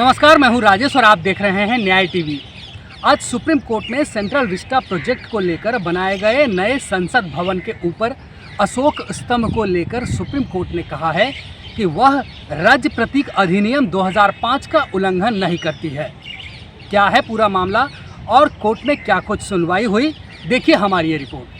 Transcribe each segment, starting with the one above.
नमस्कार, मैं हूं राजेश और आप देख रहे हैं न्याय टीवी। आज सुप्रीम कोर्ट में सेंट्रल विस्टा प्रोजेक्ट को लेकर बनाए गए नए संसद भवन के ऊपर अशोक स्तंभ को लेकर सुप्रीम कोर्ट ने कहा है कि वह राज्य प्रतीक अधिनियम 2005 का उल्लंघन नहीं करती है। क्या है पूरा मामला और कोर्ट में क्या कुछ सुनवाई हुई, देखिए हमारी ये रिपोर्ट।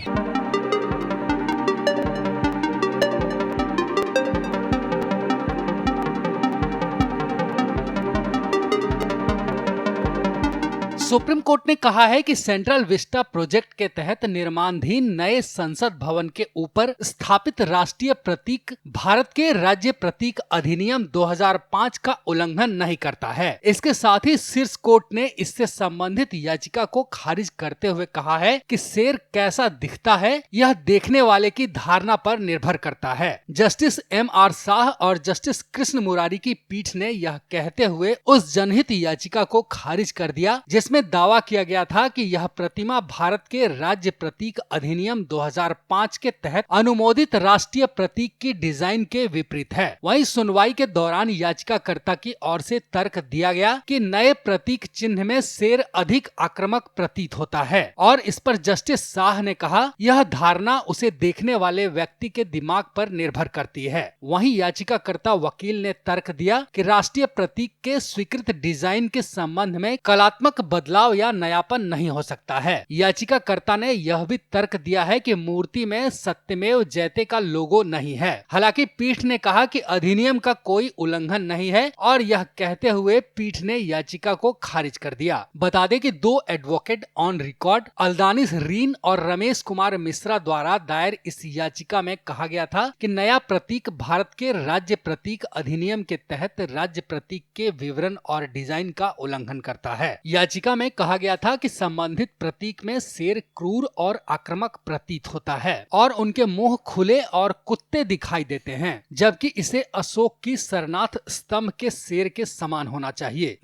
सुप्रीम कोर्ट ने कहा है कि सेंट्रल विस्टा प्रोजेक्ट के तहत निर्माणाधीन नए संसद भवन के ऊपर स्थापित राष्ट्रीय प्रतीक भारत के राज्य प्रतीक अधिनियम 2005 का उल्लंघन नहीं करता है। इसके साथ ही शीर्ष कोर्ट ने इससे संबंधित याचिका को खारिज करते हुए कहा है कि शेर कैसा दिखता है यह देखने वाले की धारणा पर निर्भर करता है। Justice M.R. शाह और जस्टिस कृष्ण मुरारी की पीठ ने यह कहते हुए उस जनहित याचिका को खारिज कर दिया जिसमें दावा किया गया था कि यह प्रतिमा भारत के राज्य प्रतीक अधिनियम 2005 के तहत अनुमोदित राष्ट्रीय प्रतीक की डिजाइन के विपरीत है। वहीं सुनवाई के दौरान याचिकाकर्ता की ओर से तर्क दिया गया कि नए प्रतीक चिन्ह में शेर अधिक आक्रामक प्रतीत होता है और इस पर जस्टिस शाह ने कहा यह धारणा उसे देखने वाले व्यक्ति के दिमाग पर निर्भर करती है। वहीं याचिकाकर्ता वकील ने तर्क दिया कि राष्ट्रीय प्रतीक के स्वीकृत डिजाइन के संबंध में कलात्मक बदलाव या नयापन नहीं हो सकता है। याचिकाकर्ता ने यह भी तर्क दिया है कि मूर्ति में सत्यमेव जयते का लोगो नहीं है। हालांकि पीठ ने कहा कि अधिनियम का कोई उल्लंघन नहीं है और यह कहते हुए पीठ ने याचिका को खारिज कर दिया। बता दें कि दो एडवोकेट ऑन रिकॉर्ड अल्दानिस रीन और रमेश कुमार मिश्रा द्वारा दायर इस याचिका में कहा गया था कि नया प्रतीक भारत के राज्य प्रतीक अधिनियम के तहत राज्य प्रतीक के विवरण और डिजाइन का उल्लंघन करता है। याचिका में कहा गया था कि संबंधित प्रतीक में शेर क्रूर और आक्रामक प्रतीत होता है और उनके मुंह खुले और कुत्ते दिखाई देते हैं, जबकि इसे अशोक की सरनाथ स्तंभ के शेर के समान होना चाहिए।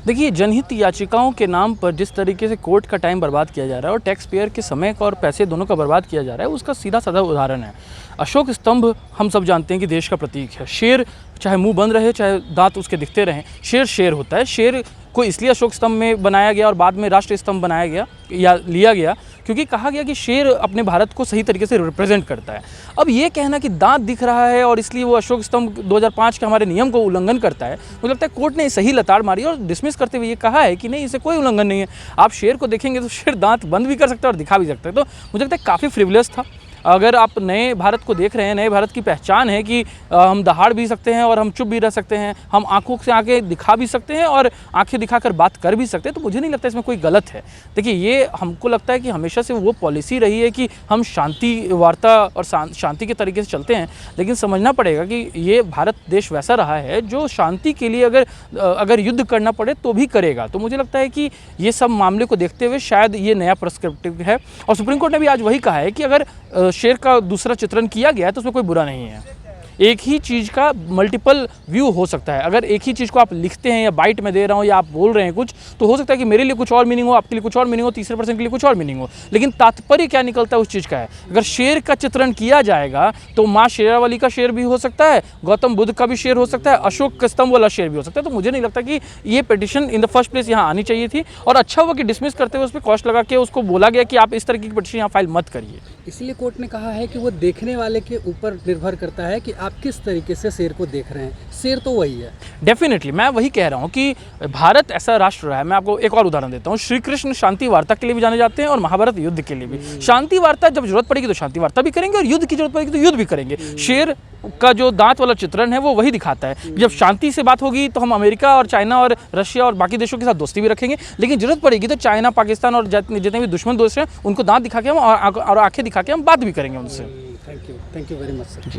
देखिए, जनहित याचिकाओं के नाम पर जिस तरीके से कोर्ट का टाइम बर्बाद किया जा रहा है और टैक्स पेयर के समय का और पैसे दोनों का बर्बाद किया जा रहा है, उसका सीधा साधा उदाहरण है अशोक स्तंभ। हम सब जानते हैं कि देश का प्रतीक है। शेर चाहे मुंह बंद रहे चाहे दांत उसके दिखते रहें, शेर शेर होता है। शेर को इसलिए अशोक स्तंभ में बनाया गया और बाद में राष्ट्रीय स्तंभ बनाया गया या लिया गया क्योंकि कहा गया कि शेर अपने भारत को सही तरीके से रिप्रेजेंट करता है। अब ये कहना कि दांत दिख रहा है और इसलिए वो अशोक स्तंभ 2005 के हमारे नियम को उल्लंघन करता है, मुझे लगता है कोर्ट ने सही लताड़ मारी और डिसमिस करते हुए ये कहा है कि नहीं, इसे कोई उल्लंघन नहीं है। आप शेर को देखेंगे तो शेर दांत बंद भी कर सकता है और दिखा भी सकता है। तो मुझे लगता है काफ़ी फ्रिवलेस था। अगर आप नए भारत को देख रहे हैं, नए भारत की पहचान है कि हम दहाड़ भी सकते हैं और हम चुप भी रह सकते हैं, हम आंखों से आंखें दिखा भी सकते हैं और आंखें दिखाकर बात कर भी सकते हैं, तो मुझे नहीं लगता इसमें कोई गलत है। देखिए, ये हमको लगता है कि हमेशा से वो पॉलिसी रही है कि हम शांति वार्ता और शांति के तरीके से चलते हैं, लेकिन समझना पड़ेगा कि ये भारत देश वैसा रहा है जो शांति के लिए अगर युद्ध करना पड़े तो भी करेगा। तो मुझे लगता है कि ये सब मामले को देखते हुए शायद ये नया पर्सपेक्टिव है और सुप्रीम कोर्ट ने भी आज वही कहा है कि अगर शेर का दूसरा चित्रण किया गया है तो उसमें कोई बुरा नहीं है। एक ही चीज़ का मल्टीपल व्यू हो सकता है। अगर एक ही चीज़ को आप लिखते हैं या बाइट में दे रहा हूँ या आप बोल रहे हैं कुछ, तो हो सकता है कि मेरे लिए कुछ और मीनिंग हो, आपके लिए कुछ और मीनिंग हो, तीसरे पर्सन के लिए कुछ और मीनिंग हो, लेकिन तात्पर्य क्या निकलता है उस चीज़ का है। अगर शेर का चित्रण किया जाएगा तो माँ शेरावाली का शेर भी हो सकता है, गौतम बुद्ध का भी शेर हो सकता है, अशोक स्तंभ वाला शेर भी हो सकता है। तो मुझे नहीं लगता कि ये petition in the first place यहाँ आनी चाहिए थी और अच्छा हुआ कि डिसमिस करते हुए उस पर कॉस्ट लगा के उसको बोला गया कि आप इस तरह की पिटिशन यहाँ फाइल मत करिए। इसलिए कोर्ट ने कहा है कि वो देखने वाले के ऊपर निर्भर करता है कि आप किस तरीके से शेर को देख रहे हैं। शेर तो वही है। डेफिनेटली, मैं वही कह रहा हूँ कि भारत ऐसा राष्ट्र रहा है। मैं आपको एक और उदाहरण देता हूँ। श्री कृष्ण शांति वार्ता के लिए भी जाने जाते हैं और महाभारत युद्ध के लिए भी। शांति वार्ता जब जरूरत पड़ेगी तो शांति वार्ता भी करेंगे और युद्ध की जरूरत पड़ेगी तो युद्ध भी करेंगे। शेर का जो दांत वाला चित्रण है वो वही दिखाता है। जब शांति से बात होगी तो हम अमेरिका और चाइना और रशिया और बाकी देशों के साथ दोस्ती भी रखेंगे, लेकिन जरूरत पड़ेगी तो चाइना, पाकिस्तान और जितने भी दुश्मन दोस्त हैं उनको दांत दिखा के हम और आंखें दिखा के हम बात भी करेंगे उनसे। Thank you very much sir.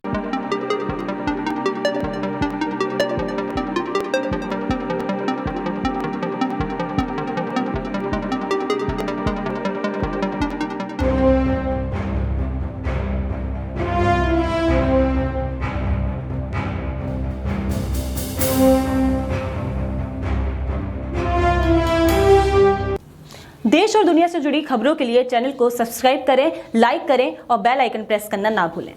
देश और दुनिया से जुड़ी खबरों के लिए चैनल को सब्सक्राइब करें, लाइक करें और बेल आइकन प्रेस करना ना भूलें।